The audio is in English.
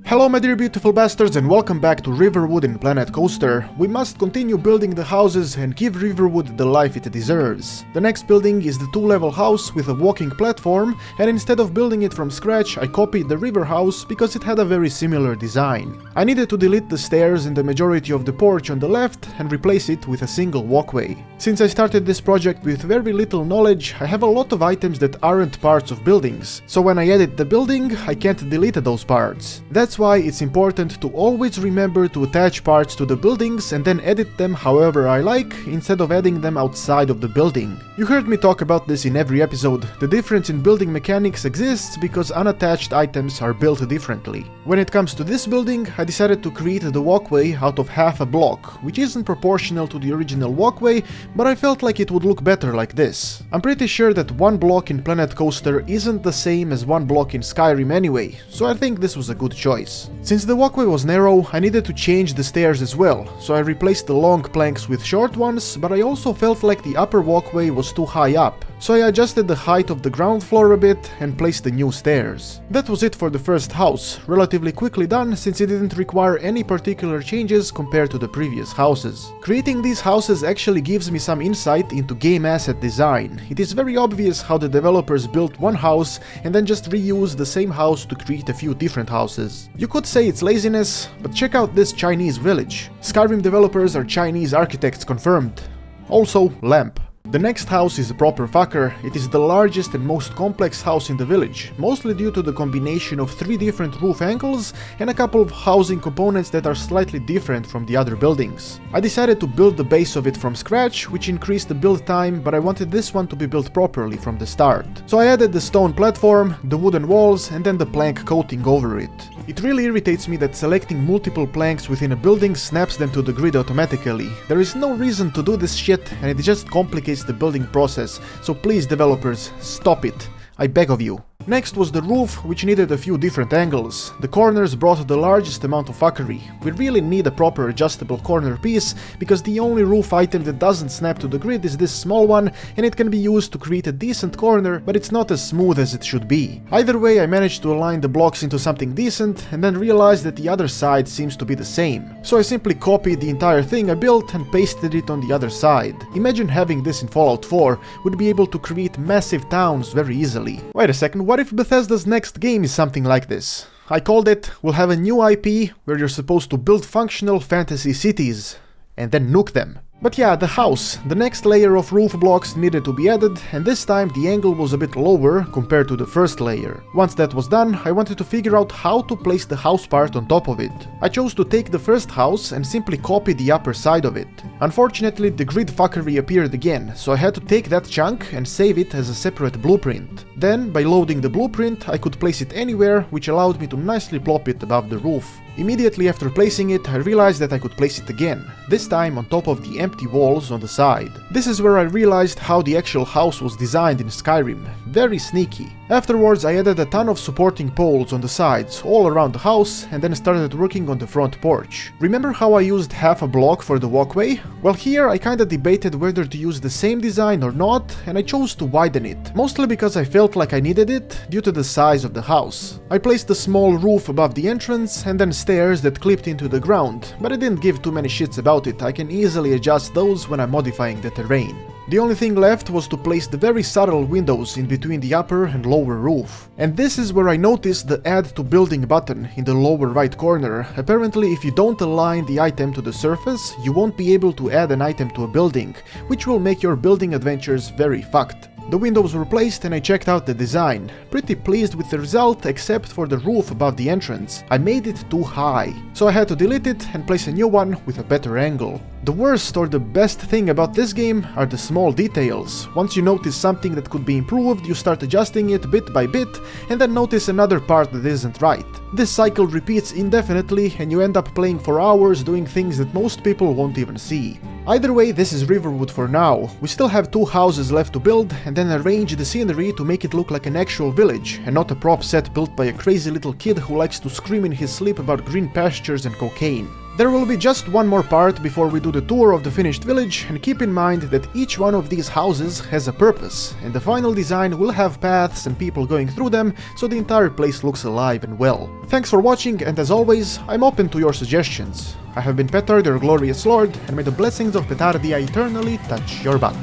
Hello my dear beautiful bastards and welcome back to Riverwood in Planet Coaster. We must continue building the houses and give Riverwood the life it deserves. The next building is the 2-level house with a walking platform, and instead of building it from scratch I copied the river house because it had a very similar design. I needed to delete the stairs and the majority of the porch on the left and replace it with a single walkway. Since I started this project with very little knowledge, I have a lot of items that aren't parts of buildings, so when I edit the building I can't delete those parts. That's why it's important to always remember to attach parts to the buildings and then edit them however I like, instead of adding them outside of the building. You heard me talk about this in every episode. The difference in building mechanics exists because unattached items are built differently. When it comes to this building, I decided to create the walkway out of half a block, which isn't proportional to the original walkway, but I felt like it would look better like this. I'm pretty sure that one block in Planet Coaster isn't the same as one block in Skyrim anyway, so I think this was a good choice. Since the walkway was narrow, I needed to change the stairs as well, so I replaced the long planks with short ones, but I also felt like the upper walkway was too high up, so I adjusted the height of the ground floor a bit and placed the new stairs. That was it for the first house, relatively quickly done since it didn't require any particular changes compared to the previous houses. Creating these houses actually gives me some insight into game asset design. It is very obvious how the developers built one house and then just reused the same house to create a few different houses. You could say it's laziness, but check out this Chinese village. Skyrim developers are Chinese architects confirmed. Also, lamp. The next house is a proper fucker. It is the largest and most complex house in the village, mostly due to the combination of 3 different roof angles and a couple of housing components that are slightly different from the other buildings. I decided to build the base of it from scratch, which increased the build time, but I wanted this one to be built properly from the start. So I added the stone platform, the wooden walls, and then the plank coating over it. It really irritates me that selecting multiple planks within a building snaps them to the grid automatically. There is no reason to do this shit, and it just complicates the building process, so please developers, stop it. I beg of you. Next was the roof, which needed a few different angles. The corners brought the largest amount of fuckery. We really need a proper adjustable corner piece, because the only roof item that doesn't snap to the grid is this small one, and it can be used to create a decent corner, but it's not as smooth as it should be. Either way, I managed to align the blocks into something decent, and then realized that the other side seems to be the same. So I simply copied the entire thing I built and pasted it on the other side. Imagine having this in Fallout 4, would be able to create massive towns very easily. Wait a second, what if Bethesda's next game is something like this? I called it, we'll have a new IP where you're supposed to build functional fantasy cities and then nuke them. But yeah, the house. The next layer of roof blocks needed to be added, and this time the angle was a bit lower compared to the first layer. Once that was done, I wanted to figure out how to place the house part on top of it. I chose to take the first house and simply copy the upper side of it. Unfortunately, the grid fuckery appeared again, so I had to take that chunk and save it as a separate blueprint. Then, by loading the blueprint, I could place it anywhere, which allowed me to nicely plop it above the roof. Immediately after placing it, I realized that I could place it again, this time on top of the empty walls on the side. This is where I realized how the actual house was designed in Skyrim. Very sneaky. Afterwards, I added a ton of supporting poles on the sides, all around the house, and then started working on the front porch. Remember how I used half a block for the walkway? Well, here I kinda debated whether to use the same design or not, and I chose to widen it, mostly because I felt like I needed it due to the size of the house. I placed a small roof above the entrance and then stairs that clipped into the ground, but I didn't give too many shits about it. I can easily adjust those when I'm modifying the terrain. The only thing left was to place the very subtle windows in between the upper and lower roof. And this is where I noticed the Add to Building button in the lower right corner. Apparently, if you don't align the item to the surface, you won't be able to add an item to a building, which will make your building adventures very fucked. The windows were placed and I checked out the design. Pretty pleased with the result, except for the roof above the entrance. I made it too high, so I had to delete it and place a new one with a better angle. The worst or the best thing about this game are the small details. Once you notice something that could be improved, you start adjusting it bit by bit, and then notice another part that isn't right. This cycle repeats indefinitely, and you end up playing for hours doing things that most people won't even see. Either way, this is Riverwood for now. We still have 2 houses left to build, and then arrange the scenery to make it look like an actual village, and not a prop set built by a crazy little kid who likes to scream in his sleep about green pastures and cocaine. There will be just one more part before we do the tour of the finished village, and keep in mind that each one of these houses has a purpose, and the final design will have paths and people going through them, so the entire place looks alive and well. Thanks for watching, and as always, I'm open to your suggestions. I have been Petard, your glorious lord, and may the blessings of Petardia eternally touch your butt.